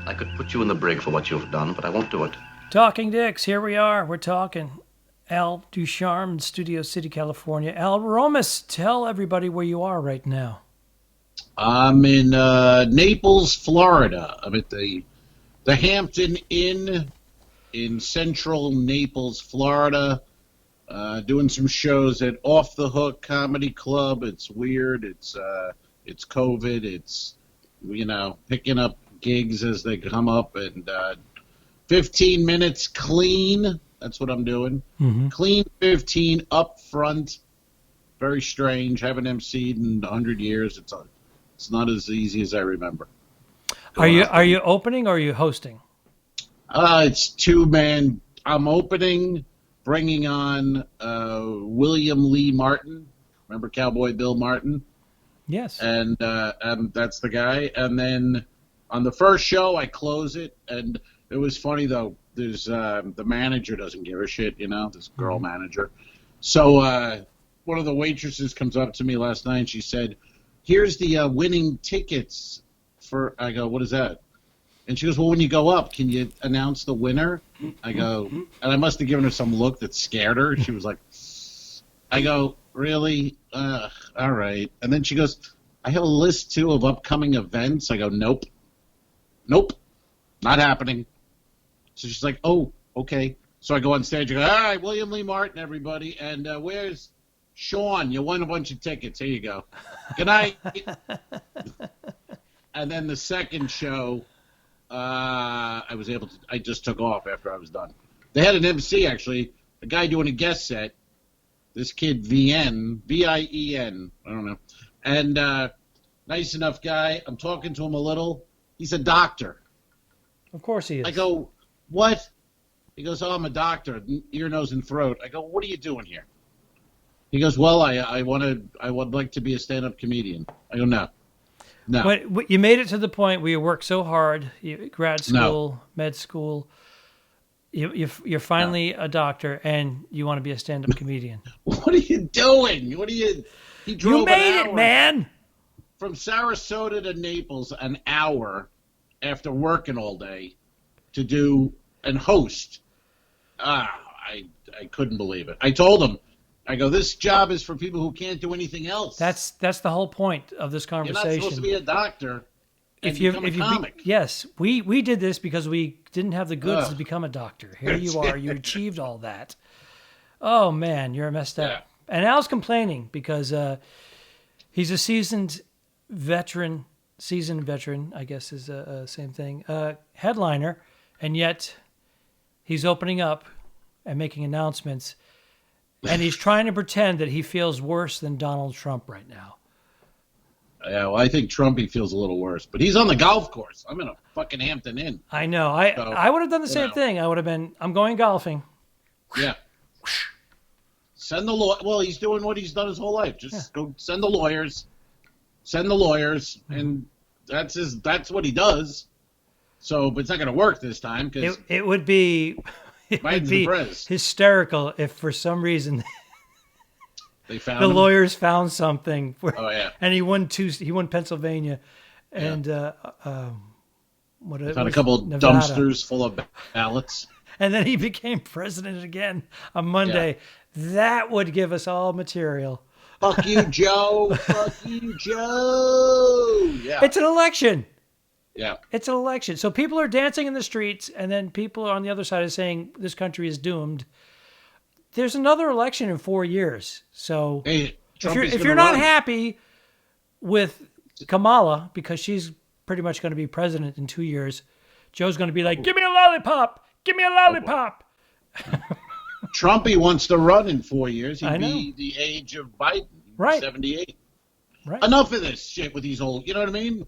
I could put you in the brig for what you've done, but I won't do it. Talking Dicks, here we are. We're talking. Al Ducharme in Studio City, California. Al Romas, tell everybody where you are right now. I'm in Naples, Florida. I'm at the Hampton Inn in central Naples, Florida, doing some shows at Off the Hook Comedy Club. It's weird. It's COVID. It's, picking up gigs as they come up, and 15 minutes clean. That's what I'm doing. Mm-hmm. Clean 15 up front. Very strange. Haven't emceed in 100 years. It's not as easy as I remember. Are you opening or are you hosting? It's two-man. I'm opening, bringing on William Lee Martin. Remember Cowboy Bill Martin? Yes. And that's the guy. And then on the first show, I close it. And it was funny, though. There's the manager doesn't give a shit, this girl manager. So one of the waitresses comes up to me last night, and she said, "Here's the winning tickets for." I go, "What is that?" And she goes, "Well, when you go up, can you announce the winner?" I go, and I must have given her some look that scared her. She was like, I go, "Really? All right." And then she goes, "I have a list, too, of upcoming events." I go, Nope, not happening. So she's like, "Oh, okay." So I go on stage. I go, "All right, William Lee Martin, everybody. And where's Sean? You won a bunch of tickets. Here you go. Good night." And then the second show, I just took off after I was done. They had an MC, actually, a guy doing a guest set. This kid, Vien, V-I-E-N, I don't know. And nice enough guy. I'm talking to him a little. He's a doctor. Of course he is. I go, "What?" He goes, "Oh, I'm a doctor, ear, nose, and throat." I go, "What are you doing here?" He goes, "Well, I would like to be a stand-up comedian." I go, No. But you made it to the point where you worked so hard, grad school, med school. You're finally a doctor, and you want to be a stand-up comedian. What are you doing? He drove You made an hour it, man. from Sarasota to Naples, an hour after working all day to do and host. I couldn't believe it. I told him, I go, "This job is for people who can't do anything else." That's the whole point of this conversation. You're not supposed to be a doctor and become a comic. Yes, we did this because we didn't have the goods to become a doctor. Here you are. You achieved all that. Oh, man, you're messed up. Yeah. And Al's complaining because he's a seasoned veteran, I guess is the same thing, headliner, and yet he's opening up and making announcements. And he's trying to pretend that he feels worse than Donald Trump right now. Yeah, well, I think Trumpy feels a little worse. But he's on the golf course. I'm in a fucking Hampton Inn. I know. I would have done the same thing. I would have been, "I'm going golfing." Yeah. Send the lawyer. Well, he's doing what he's done his whole life. Just go send the lawyers. And that's what he does. So, but it's not going to work this time. Because it would be... It would be hysterical if for some reason they found the lawyers found something. And he won Pennsylvania, and found a couple of dumpsters full of ballots. And then he became president again on Monday. Yeah. That would give us all material. Fuck you, Joe. Fuck you, Joe. Yeah. It's an election. Yeah. It's an election. So people are dancing in the streets, and then people on the other side are saying this country is doomed. There's another election in 4 years. So if you're not happy with Kamala, because she's pretty much going to be president in 2 years, Joe's going to be like, "Give me a lollipop. Give me a lollipop." Trumpy wants to run in 4 years. He'd be the age of Biden. Right. 78. Right. Enough of this shit with these old, you know what I mean?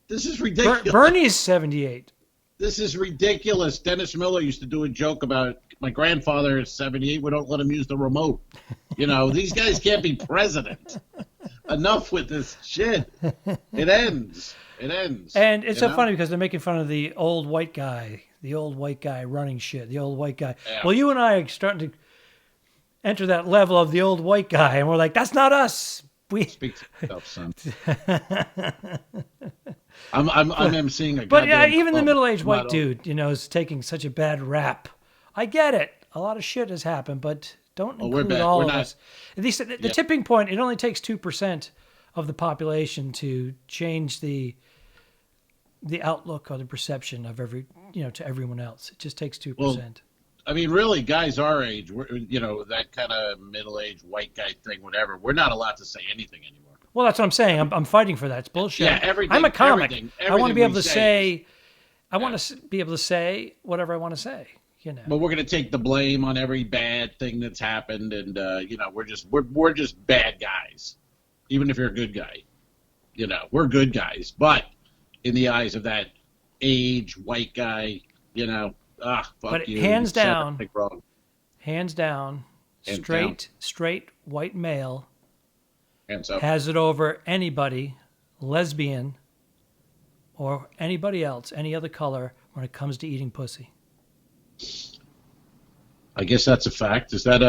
This is ridiculous. Bernie's 78. This is ridiculous. Dennis Miller used to do a joke about my grandfather is 78. We don't let him use the remote. These guys can't be president. Enough with this shit. It ends. And it's so funny because they're making fun of the old white guy running shit, the old white guy. Yeah. Well, you and I are starting to enter that level of the old white guy, and we're like, that's not us. Speak to yourself, son. I'm emceeing a But yeah, goddamn even the club. middle-aged I'm white not dude, is taking such a bad rap. I get it. A lot of shit has happened, but don't Oh, we're include bad. all We're of not- us. At least the Yeah. tipping point, it only takes 2% of the population to change the outlook or the perception of to everyone else. It just takes 2%. Well, I mean, really, guys our age, that kind of middle-aged white guy thing, whatever, we're not allowed to say anything anymore. Well, that's what I'm saying. I'm fighting for that. It's bullshit. Yeah, everything. I'm a comic. I want to everything be able we to say say. I want to be able to say whatever I want to say. But we're going to take the blame on every bad thing that's happened, and we're just bad guys. Even if you're a good guy, we're good guys. But in the eyes of that age white guy, fuck but you. hands You said down, everything wrong. hands down, Hands straight white male Hands up. has it over anybody, lesbian, or anybody else, any other color, when it comes to eating pussy. I guess that's a fact. Is that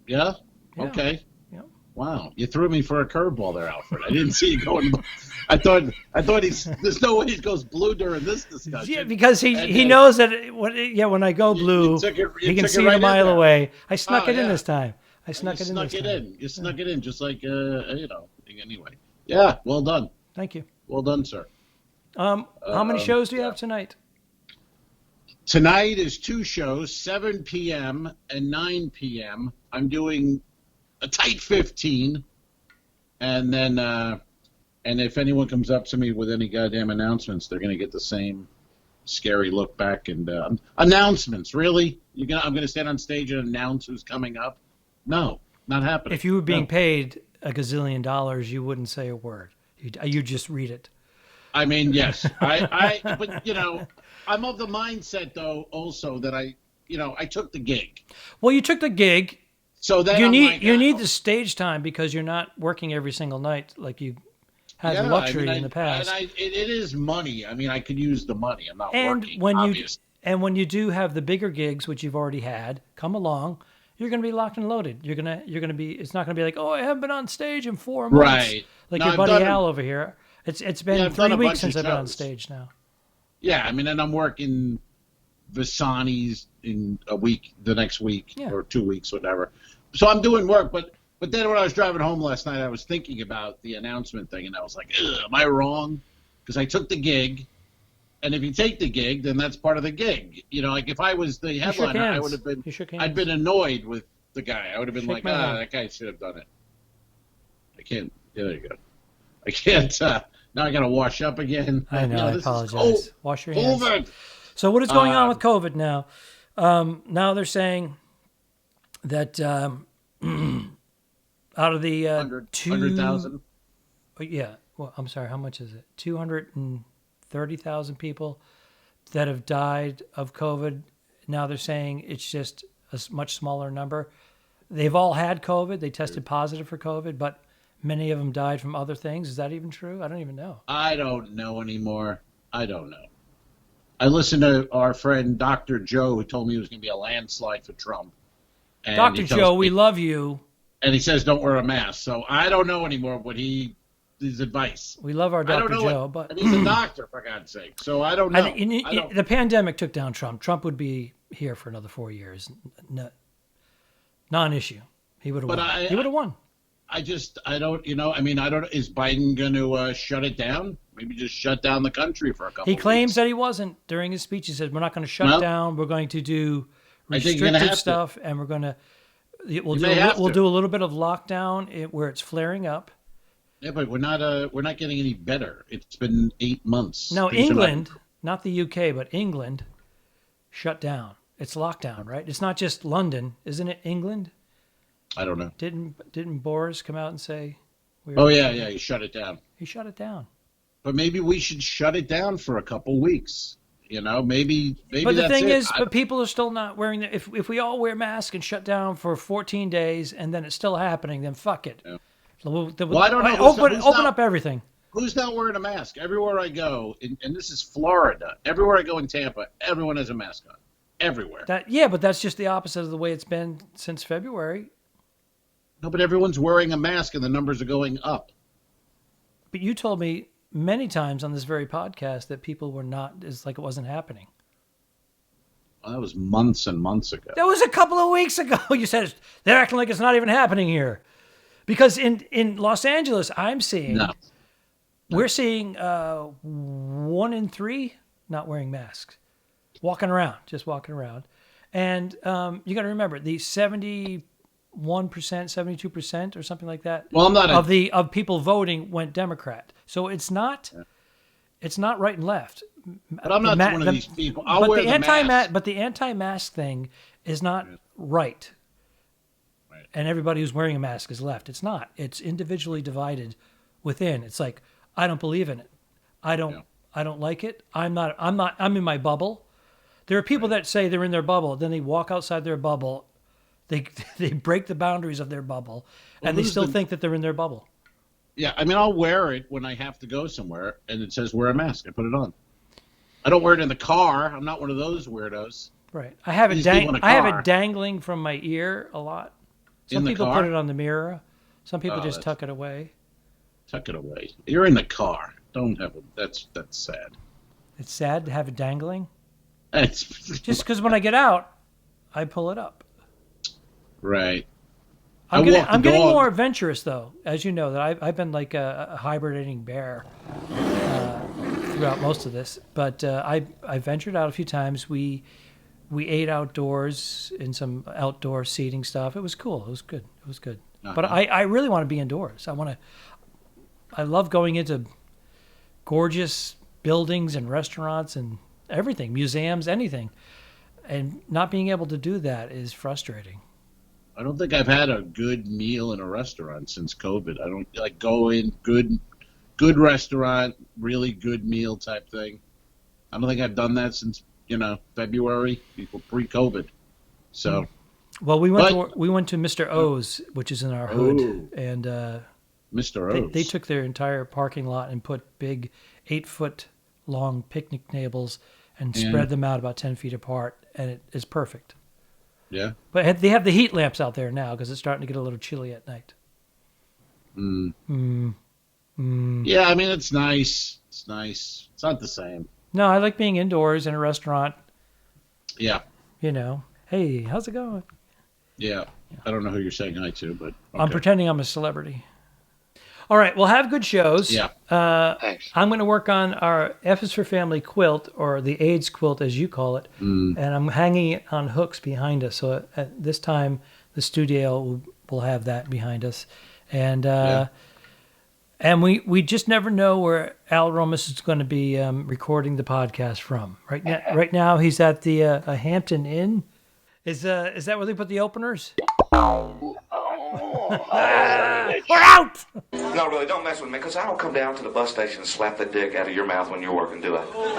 yeah? Yeah. Okay. Yeah. Wow, you threw me for a curveball there, Alfred. I didn't see you going. I thought there's no way he goes blue during this discussion. Yeah, because he And, knows that when I go blue, you took it he can took see it it right a in mile there. away. I snuck Oh, it in yeah. this time. I You snuck it in this snuck it time. in. You snuck it in, just like Anyway, yeah. Well done. Thank you. Well done, sir. How many shows do you have tonight? Tonight is 2 shows, 7 p.m. and 9 p.m. I'm doing a tight 15, and then and if anyone comes up to me with any goddamn announcements, they're gonna get the same scary look back and announcements. Really? I'm gonna stand on stage and announce who's coming up? No, not happening. If you were being No. paid $1 gazillion, you wouldn't say a word. You'd just read it. I mean, yes, but I'm of the mindset though also that I took the gig. Well, you took the gig. So then You need the stage time because you're not working every single night like you had the luxury in the past. And it is money. I mean, I could use the money. I'm not And working, when obviously. when you do have the bigger gigs, which you've already had, come along, you're going to be locked and loaded. You're going to be. It's not going to be like, oh, I haven't been on stage in 4 months. Right. Like No, your I've buddy done Al over here. It's been I've done 3 a weeks bunch since of I've been on shows. stage now. Yeah, I mean, and I'm working Visani's in a week, the next week, Yeah. or 2 weeks, whatever. So I'm doing work, but then when I was driving home last night, I was thinking about the announcement thing, and I was like, ugh, am I wrong? Because I took the gig, and if you take the gig, then that's part of the gig. Like if I was the shook headliner, I hands. would have been. You shook hands. I'd been annoyed with the guy. I would have been Shake like, my hand. that guy should have done it. I can't. Yeah, there you go. I can't. Now I got to wash up again. I know. I this is apologize. Wash your hands. COVID. So what is going on with COVID now? Now they're saying that out of the 100,000. Yeah. Well, I'm sorry. How much is it? 230,000 people that have died of COVID. Now they're saying it's just a much smaller number. They've all had COVID. They tested positive for COVID, but many of them died from other things. Is that even true? I don't even know. I don't know anymore. I don't know. I listened to our friend Dr. Joe, who told me it was going to be a landslide for Trump. And Dr. he tells Joe, me- we love you. And he says don't wear a mask. So I don't know anymore what his advice. We love our I don't Dr. know Joe, what, but and he's a doctor, for God's sake. So I don't know. I don't- the pandemic took down Trump. Trump would be here for another 4 years. Non-issue. He would have But won. He would have won. I don't, I don't, is Biden going to shut it down? Maybe just shut down the country for a couple He claims weeks. that he wasn't during his speech. He said, we're not going to shut Well, down. We're going to do I think you're gonna restrictive have to. stuff, and we're going to we'll may do a little bit of lockdown where it's flaring up. Yeah, but we're not getting any better. It's been 8 months. Now, Things are England, not the UK, but England shut down. It's lockdown, right? It's not just London, isn't it? England? I don't know. Didn't Boris come out and say? Oh yeah, he shut it down. He shut it down. But maybe we should shut it down for a couple weeks. Maybe. But the that's thing it. is, but people are still not wearing it. If we all wear masks and shut down for 14 days and then it's still happening, then fuck it. Yeah. Well, I don't know. Open Who's not- up everything. Who's not wearing a mask? Everywhere I go, and this is Florida. Everywhere I go in Tampa, everyone has a mask on. Everywhere. But that's just the opposite of the way it's been since February. No, but everyone's wearing a mask and the numbers are going up. But you told me many times on this very podcast that people were not, it's like it wasn't happening. Well, that was months and months ago. That was a couple of weeks ago. You said they're acting like it's not even happening here. Because in Los Angeles, I'm seeing, we're seeing 1 in 3 not wearing masks. Just walking around. And you got to remember, the 71%, 72% or something like that of people voting went Democrat. So it's not right and left. But I'm not one of these people. I'll wear the mask. But the anti-mask thing is not right. And everybody who's wearing a mask is left. It's not. It's individually divided within. It's like, I don't believe in it. I don't like it. I'm in my bubble. There are people that say they're in their bubble, then they walk outside their bubble, they break the boundaries of their bubble, and they still think that they're in their bubble. Yeah, I mean, I'll wear it when I have to go somewhere, and it says wear a mask. I put it on. I don't wear it in the car. I'm not one of those weirdos. Right. I have it dangling from my ear a lot. Some people put it on the mirror. Some people just tuck it away. Tuck it away. You're in the car. Don't have it. That's sad. It's sad to have it dangling. It's just because when I get out, I pull it up. Right. I'm getting more adventurous, though, as you know, that I've been like a hibernating bear throughout most of this. But I ventured out a few times. We ate outdoors in some outdoor seating stuff. It was cool. It was good. Uh-huh. But I really want to be indoors. I love going into gorgeous buildings and restaurants and everything, museums, anything. And not being able to do that is frustrating. I don't think I've had a good meal in a restaurant since COVID. I don't like go in good restaurant, really good meal type thing. I don't think I've done that since, February, pre-COVID. So, well, we went to Mr. O's, which is in our hood, and Mr. O's. They took their entire parking lot and put big 8-foot long picnic tables and spread them out about 10 feet apart, and it is perfect. Yeah. But they have the heat lamps out there now because it's starting to get a little chilly at night. Yeah, I mean, it's nice. It's nice. It's not the same. No, I like being indoors in a restaurant. Yeah. Hey, how's it going? Yeah. I don't know who you're saying hi to, but okay. I'm pretending I'm a celebrity. All right, well, have good shows. Yeah. Thanks. I'm going to work on our F is for Family quilt, or the AIDS quilt, as you call it, and I'm hanging it on hooks behind us. So at this time, the studio will have that behind us. And and we just never know where Al Romas is going to be recording the podcast from. Right now, he's at the Hampton Inn. Is that where they put the openers? We're out! No, really, don't mess with me, because I don't come down to the bus station and slap the dick out of your mouth when you're working, do I? Oh,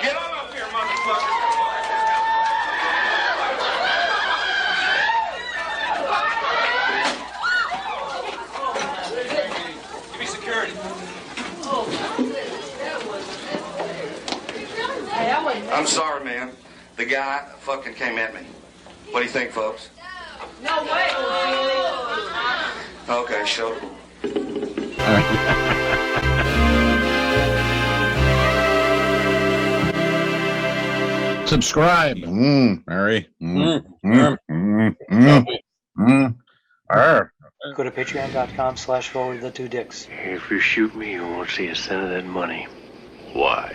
get on up here, motherfucker! Give me security. I'm sorry, man. The guy fucking came at me. What do you think, folks? No way. Okay, show. Subscribe. Mary. Go to patreon.com/forwardthetwodicks. If you shoot me, you won't see a cent of that money. Why?